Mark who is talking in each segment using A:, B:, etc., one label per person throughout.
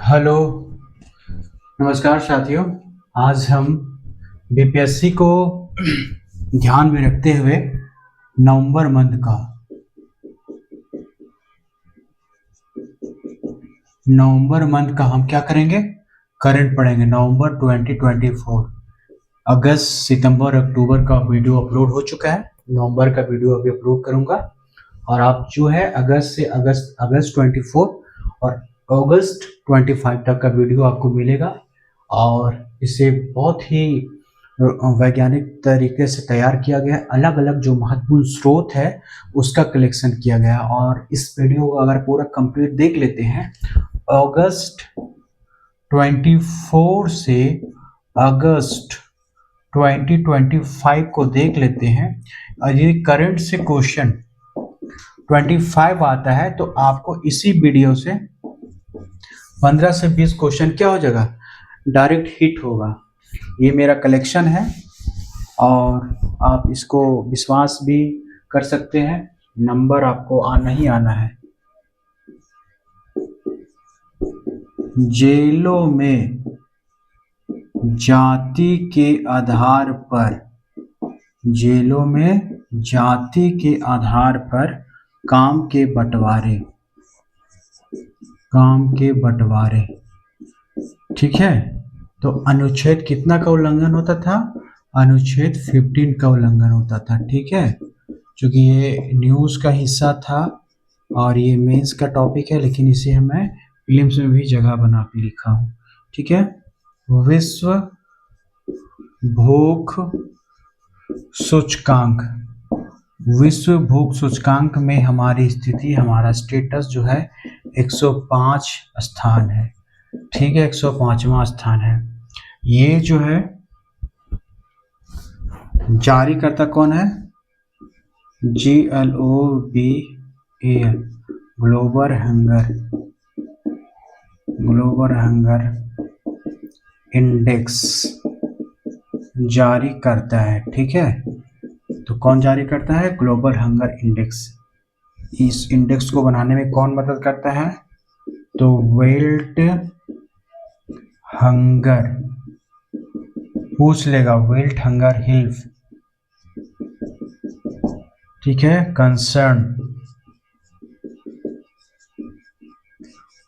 A: Hello. नमस्कार साथियों। आज हम बीपीएससी को ध्यान में रखते हुए नवंबर मंथ का हम क्या करेंगे, करंट पढ़ेंगे। नवंबर 2024, अगस्त सितंबर अक्टूबर का वीडियो अपलोड हो चुका है। नवंबर का वीडियो अभी अपलोड करूंगा और आप जो है अगस्त 24 और अगस्त 25 तक का वीडियो आपको मिलेगा। और इसे बहुत ही वैज्ञानिक तरीके से तैयार किया गया है। अलग अलग जो महत्वपूर्ण स्रोत है उसका कलेक्शन किया गया है। और इस वीडियो को अगर पूरा कंप्लीट देख लेते हैं, अगस्त 24 से अगस्त 2025 को देख लेते हैं और ये करंट से क्वेश्चन 25 आता है तो आपको इसी वीडियो से 15 से 20 क्वेश्चन क्या हो जाएगा, डायरेक्ट हिट होगा। ये मेरा कलेक्शन है और आप इसको विश्वास भी कर सकते हैं। नंबर आपको आना ही आना है। जेलों में जाति के आधार पर, जेलों में जाति के आधार पर काम के बंटवारे, ठीक है। तो अनुच्छेद कितना का उल्लंघन होता था? अनुच्छेद 15 का उल्लंघन होता था, ठीक है। क्योंकि ये न्यूज़ का हिस्सा था और ये मेंस का टॉपिक है, लेकिन इसे मैं प्रीलिम्स में भी जगह बना के लिखा हूँ, ठीक है। विश्व भूख सूचकांक, विश्व भूख सूचकांक में हमारी स्थिति, हमारा स्टेटस जो है 105 स्थान है, ठीक है। 105वां स्थान है। ये जो है जारी करता कौन है? GLOBAL, ग्लोबल हंगर इंडेक्स जारी करता है, ठीक है। तो कौन जारी करता है? Global hunger index. इस इंडेक्स को बनाने में कौन मदद करता है? तो वर्ल्ड हंगर, पूछ लेगा वर्ल्ड हंगर हेल्थ, ठीक है। कंसर्न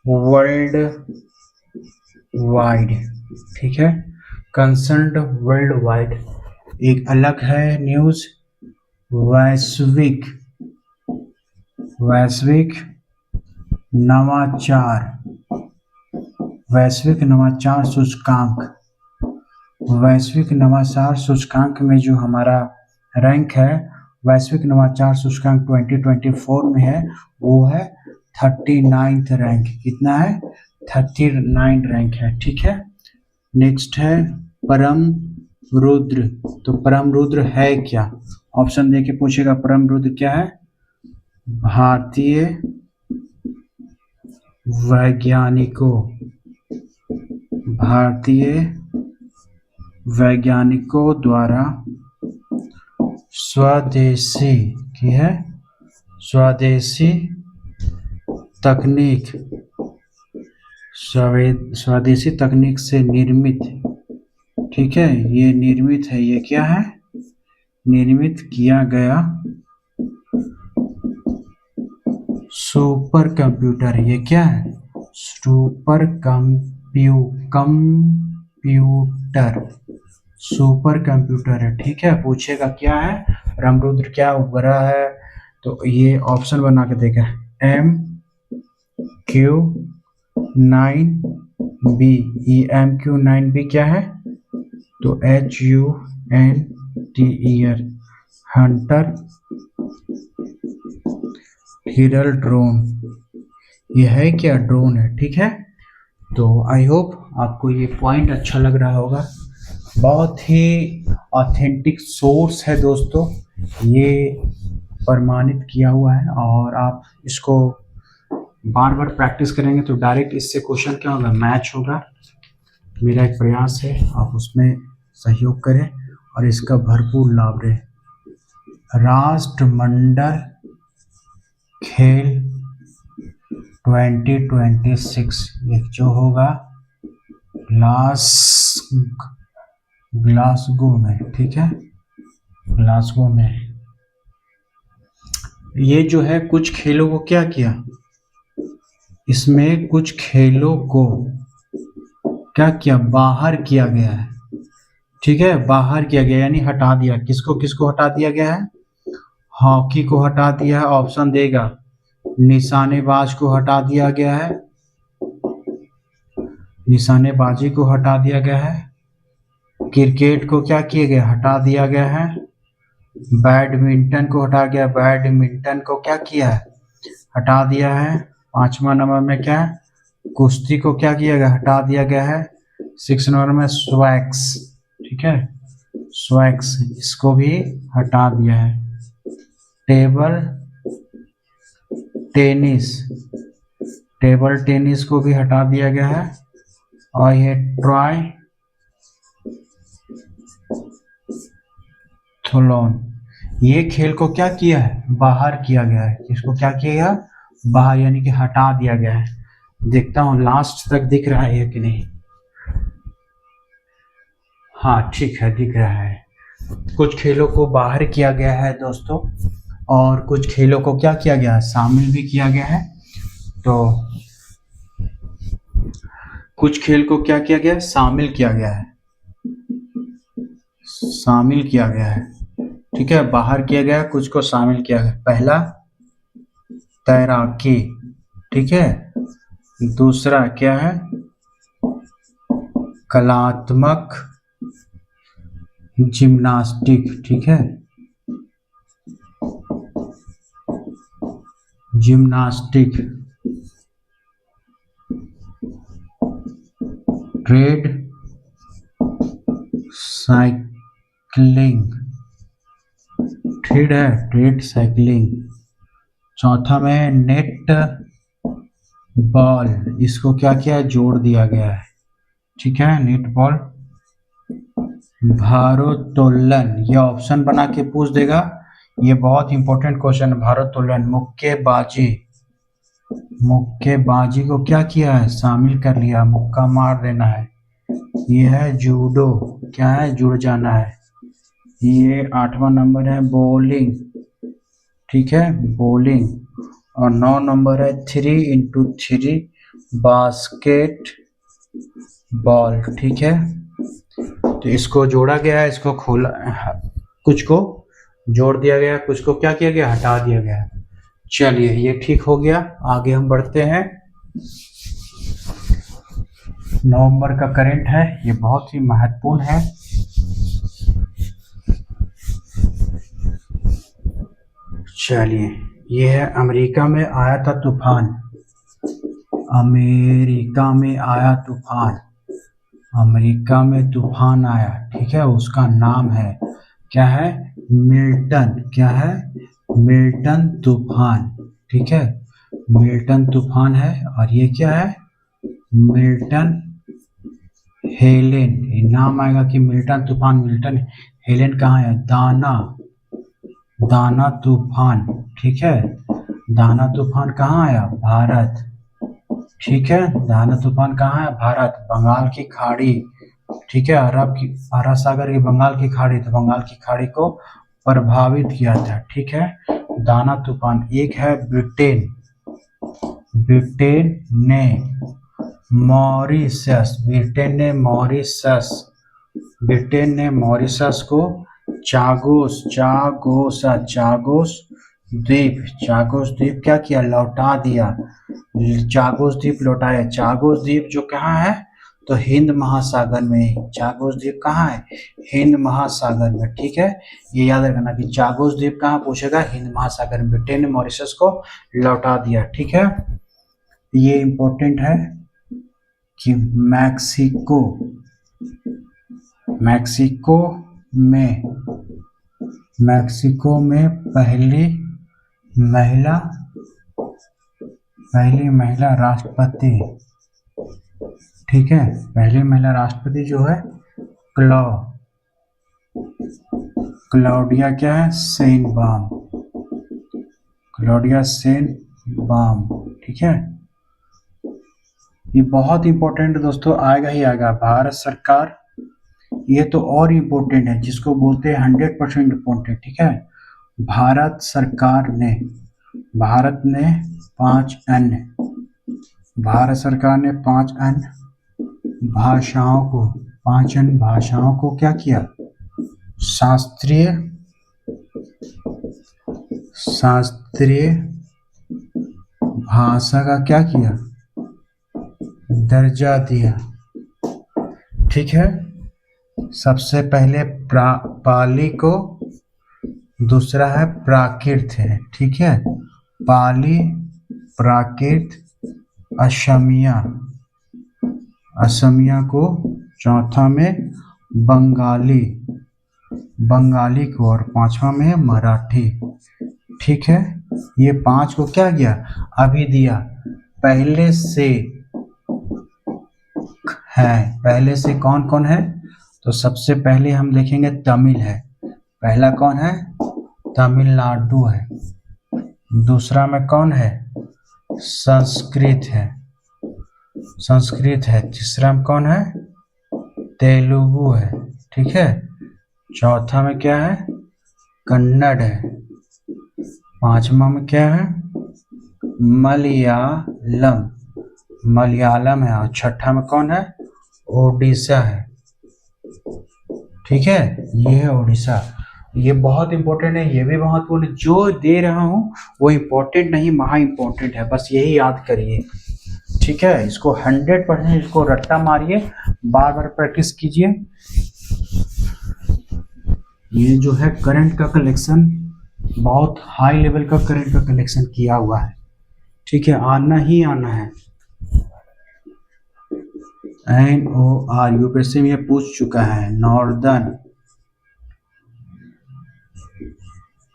A: वर्ल्ड वाइड, ठीक है। Concern world wide. एक अलग है न्यूज, वैश्विक नवाचार, वैश्विक नवाचार सूचकांक। वैश्विक नवाचार सूचकांक में जो हमारा रैंक है, वैश्विक नवाचार सूचकांक 2024 में है, वो है 39th रैंक। कितना है? 39 रैंक है, ठीक है। नेक्स्ट है परम रुद्र। तो परम रुद्र है क्या? ऑप्शन दे के पूछेगा परम रुद्र क्या है? भारतीय वैज्ञानिकों द्वारा स्वदेशी स्वदेशी तकनीक से निर्मित, ठीक है। ये निर्मित है, ये क्या है? निर्मित किया गया सुपर कंप्यूटर। ये क्या है? सुपर कंप्यूटर है, ठीक है। पूछेगा क्या है? परमरुद्र क्या उपग्रह है? तो ये ऑप्शन बना के देगा MQ-9B। ये MQ-9B क्या है? तो HUNTER, हंटर हिरल ड्रोन। ये है क्या? ड्रोन है, ठीक है। तो आई होप आपको ये पॉइंट अच्छा लग रहा होगा। बहुत ही ऑथेंटिक सोर्स है दोस्तों, ये प्रमाणित किया हुआ है। और आप इसको बार बार प्रैक्टिस करेंगे तो डायरेक्ट इससे क्वेश्चन क्या होगा? मैच होगा। मेरा एक प्रयास है आप उसमें सहयोग करें और इसका भरपूर लाभ रहे। राष्ट्रमंडल खेल 2026 ये जो होगा ग्लासगो में, ठीक है, ग्लासगो में। ये जो है कुछ खेलों को क्या किया, इसमें कुछ खेलों को क्या किया, बाहर किया गया है, ठीक है, बाहर किया गया यानी हटा दिया। किसको किसको हटा दिया गया है, हॉकी को हटा दिया है, ऑप्शन देगा, निशानेबाज को हटा दिया गया है, निशानेबाजी को हटा दिया गया है, क्रिकेट को क्या किया गया, हटा दिया गया है, बैडमिंटन को हटा गया, बैडमिंटन को क्या किया है, हटा दिया है। 5वां नंबर में क्या है, कुश्ती को क्या किया गया, हटा दिया गया है। 6 नंबर में स्वैक्स, ठीक है, स्वैक्स इसको भी हटा दिया है। टेबल टेनिस, टेबल टेनिस को भी हटा दिया गया है। और ये ट्रायथलॉन, ये खेल को क्या किया है, बाहर किया गया है। इसको क्या किया गया, बाहर यानी कि हटा दिया गया है। देखता हूँ लास्ट तक दिख रहा है कि नहीं, हाँ ठीक है दिख रहा है। कुछ खेलों को बाहर किया गया है दोस्तों, और कुछ खेलों को क्या किया गया है, शामिल भी किया गया है। तो कुछ खेल को क्या किया गया है, शामिल किया गया है, शामिल किया गया है, ठीक है, बाहर किया गया है, कुछ को शामिल किया गया। पहला तैराकी, ठीक है, दूसरा क्या है, कलात्मक जिम्नास्टिक, ठीक है, जिम्नास्टिक। ट्रेड साइकिलिंग, ट्रेड है, ट्रेड साइकिलिंग। चौथा में नेट बॉल, इसको क्या किया, जोड़ दिया गया है, ठीक है, नेट बॉल। भारोत्तोलन, ये ऑप्शन बना के पूछ देगा, ये बहुत इंपॉर्टेंट क्वेश्चन है। भारोत्तोलन, मुक्केबाजी, मुक्केबाजी को क्या किया है, शामिल कर लिया, मुक्का मार देना है। ये है जूडो, क्या है, जुड़ जाना है। ये 8वां नंबर है बॉलिंग, ठीक है, बॉलिंग। और 9 नंबर है 3x3 बास्केट बॉल, ठीक है। तो इसको जोड़ा गया है, इसको खोला, कुछ को जोड़ दिया गया, कुछ को क्या किया गया, हटा दिया गया। चलिए ये ठीक हो गया, आगे हम बढ़ते हैं। नवंबर का करंट है, ये बहुत ही महत्वपूर्ण है। चलिए ये है, अमेरिका में आया था तूफान, अमेरिका में आया तूफान, अमेरिका में तूफान आया, ठीक है, उसका नाम है क्या है, मिल्टन, क्या है, मिल्टन तूफान, ठीक है, मिल्टन तूफान है। और ये क्या है, मिल्टन हेलेन, नाम आएगा कि मिल्टन तूफान, मिल्टन हेलेन कहाँ है, दाना, दाना तूफान, ठीक है, दाना तूफान कहाँ आया, भारत, ठीक है, दाना तूफान कहाँ है, भारत, बंगाल की खाड़ी, ठीक है, अरब सागर की बंगाल की खाड़ी, तो बंगाल की खाड़ी को प्रभावित किया था, ठीक है, दाना तूफान। एक है ब्रिटेन, ब्रिटेन ने मॉरिशस, ब्रिटेन ने मॉरिशस, ब्रिटेन ने मॉरिशस को चागोस, चागोस द्वीप, चागोस द्वीप क्या किया, लौटा दिया, चागोस द्वीप लौटाया। चागोस द्वीप जो कहाँ है, तो हिंद महासागर में, चागोस द्वीप कहाँ है, हिंद महासागर में, ठीक है, ये याद रखना कि चागोस द्वीप कहाँ पूछेगा, हिंद महासागर में। ब्रिटेन ने मॉरिशस को लौटा दिया, ठीक है। ये इंपॉर्टेंट है कि मैक्सिको, मैक्सिको में पहली महिला राष्ट्रपति, ठीक है, पहली महिला राष्ट्रपति जो है क्लाउडिया क्या है, शेनबाम, क्लाउडिया शेनबाम, ठीक है। ये बहुत इंपॉर्टेंट है दोस्तों, आएगा ही आएगा। भारत सरकार, ये तो और इम्पोर्टेंट है, जिसको बोलते हैं 100% इम्पोर्टेंट, ठीक है। भारत सरकार ने, भारत ने 5 अन्य, भारत सरकार ने 5 अन्य भाषाओं को, 5 अन्य भाषाओं को क्या किया, शास्त्रीय, शास्त्रीय भाषा का क्या किया, दर्जा दिया, ठीक है। सबसे पहले पाली को, दूसरा है प्राकृत है, ठीक है, पाली, प्राकृत, असमिया, असमिया को, चौथा में बंगाली, बंगाली को, और पांचवा में मराठी, ठीक है। ये 5 को क्या किया, अभी दिया। पहले से है, पहले से कौन कौन है, तो सबसे पहले हम देखेंगे तमिल है, पहला कौन है, तमिलनाडु है। दूसरा में कौन है, संस्कृत है, संस्कृत है। तीसरा में कौन है, तेलुगु है, ठीक है। चौथा में क्या है, कन्नड़ है। पांचवा में क्या है, मलयालम, मलयालम है। और छठा में कौन है, ओडिशा है, ठीक है। ये है ओडिशा। ये बहुत इंपॉर्टेंट है, ये भी महत्वपूर्ण, जो दे रहा हूं वो इंपॉर्टेंट नहीं, महा इंपॉर्टेंट है, बस यही याद करिए, ठीक है। इसको 100% इसको रट्टा मारिए, बार बार प्रैक्टिस कीजिए। ये जो है करंट का कलेक्शन, बहुत हाई लेवल का करंट का कलेक्शन किया हुआ है, ठीक है, आना ही आना है। NOR यूपीएससी में ये पूछ चुका है, northern,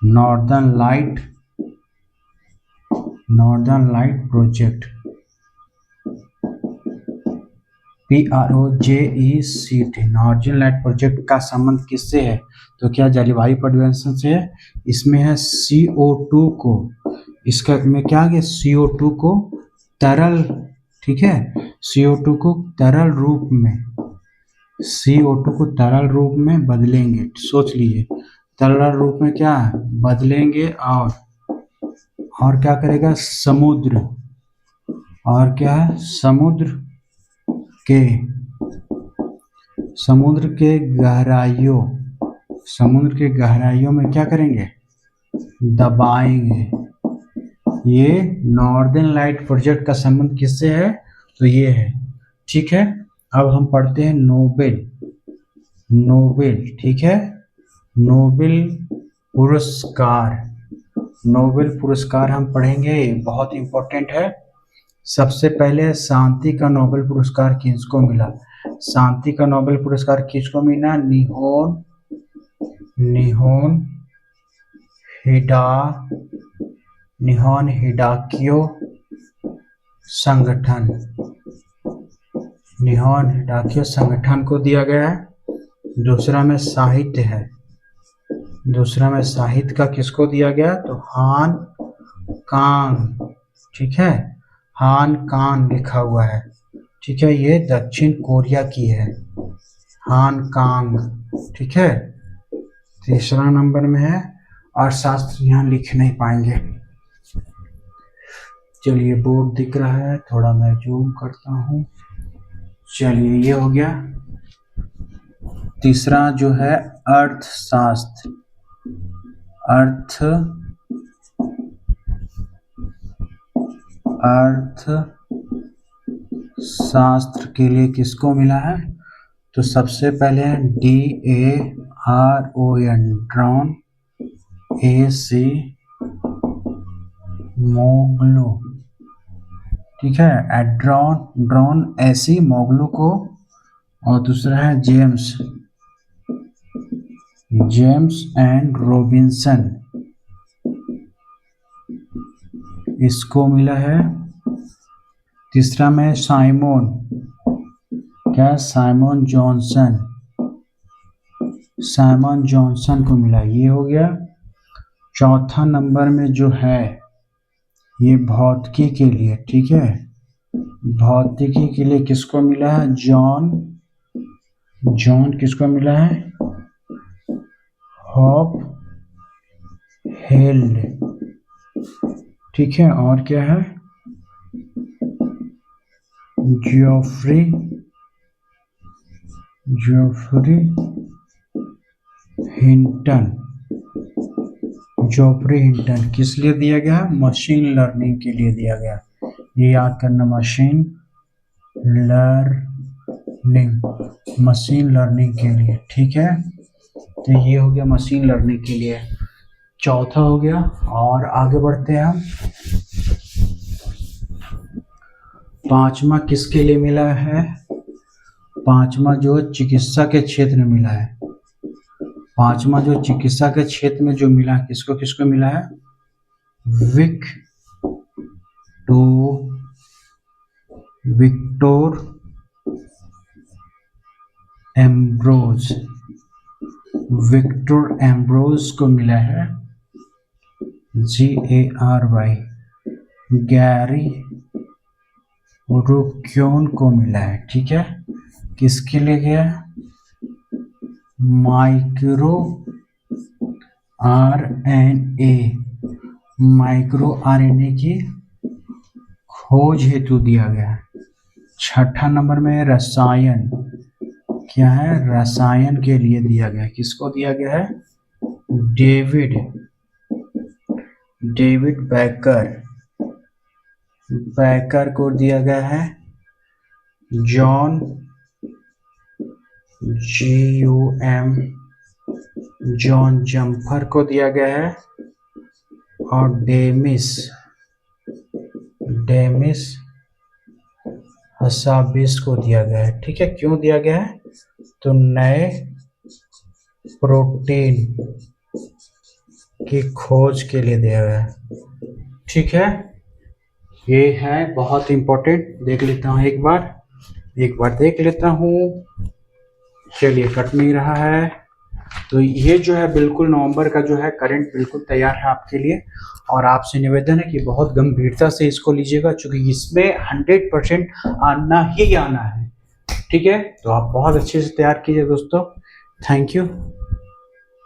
A: northern light, northern light project, PROJECT, northern light project का संबंध किससे है, तो क्या जलवायु परिवर्तन से है। इसमें है CO2 को, इसका में क्या है, CO2 को तरल, ठीक है, CO2 को तरल रूप में, CO2 को तरल रूप में बदलेंगे, सोच लीजिए, तरल रूप में क्या है, बदलेंगे, और क्या करेगा, समुद्र, और क्या है, समुद्र के गहराइयों, समुद्र के गहराइयों में क्या करेंगे, दबाएंगे। ये नॉर्दर्न लाइट प्रोजेक्ट का संबंध किससे है, तो ये है, ठीक है। अब हम पढ़ते हैं नोबेल, नोबेल, ठीक है, नोबेल पुरस्कार, नोबेल पुरस्कार हम पढ़ेंगे, बहुत इंपॉर्टेंट है। सबसे पहले शांति का नोबेल पुरस्कार किसको मिला, शांति का नोबेल पुरस्कार किसको मिला, निहोन हिडाक्यो संगठन, निहोन हिडाक्यो संगठन को दिया गया है। दूसरा में साहित्य है, दूसरा में साहित्य का किसको दिया गया, तो हान कांग, ठीक है, हान कांग लिखा हुआ है, ठीक है, ये दक्षिण कोरिया की है, हान कांग, ठीक है। तीसरा नंबर में है अर्थशास्त्र, यहाँ लिख नहीं पाएंगे, चलिए बोर्ड दिख रहा है, थोड़ा मैं जूम करता हूँ, चलिए ये हो गया। तीसरा जो है अर्थशास्त्र, अर्थशास्त्र के लिए किसको मिला है, तो सबसे पहले DARON, ड्रोन, AC मोगलू, ठीक है, ड्रोन AC मोगलू को, और दूसरा है जेम्स एंड रॉबिन्सन, इसको मिला है। तीसरा में साइमन जॉनसन को मिला, ये हो गया। चौथा नंबर में जो है ये भौतिकी के लिए, ठीक है, भौतिकी के लिए किसको मिला है? जॉन किसको मिला है? Hop held. ठीक है, और क्या है? Geoffrey Hinton. जोफ्री हिंटन किस लिए दिया गया? मशीन लर्निंग के लिए दिया गया। ये याद करना, मशीन लर्निंग के लिए। ठीक है, तो ये हो गया मशीन लर्निंग के लिए, चौथा हो गया। और आगे बढ़ते हैं हम। पांचवा किसके लिए मिला है? पांचवा जो चिकित्सा के क्षेत्र में मिला है। पांचवा जो चिकित्सा के क्षेत्र में जो मिला है, किसको किसको मिला है? विक्टोर एम्ब्रोज को मिला है GARY। गैरी रुक्योन को मिला है। ठीक है, किसके लिए गया? माइक्रो आरएनए की खोज हेतु दिया गया है। छठा नंबर में रसायन, क्या है? रसायन के लिए दिया गया है। किसको दिया गया है? डेविड बैकर को दिया गया है। जॉन जम्फर को दिया गया है। और डेमिस हसाबिस को दिया गया है। ठीक है, क्यों दिया गया है? तो नए प्रोटीन की खोज के लिए दिया गया है। ठीक है, ये है बहुत इंपॉर्टेंट। देख लेता हूँ एक बार देख लेता हूँ। चलिए, कट नहीं रहा है। तो ये जो है बिल्कुल नवंबर का जो है करंट बिल्कुल तैयार है आपके लिए। और आपसे निवेदन है कि बहुत गंभीरता से इसको लीजिएगा, क्योंकि इसमें 100% आना ही आना है। ठीक है, तो आप बहुत अच्छे से तैयार कीजिए दोस्तों। Thank you.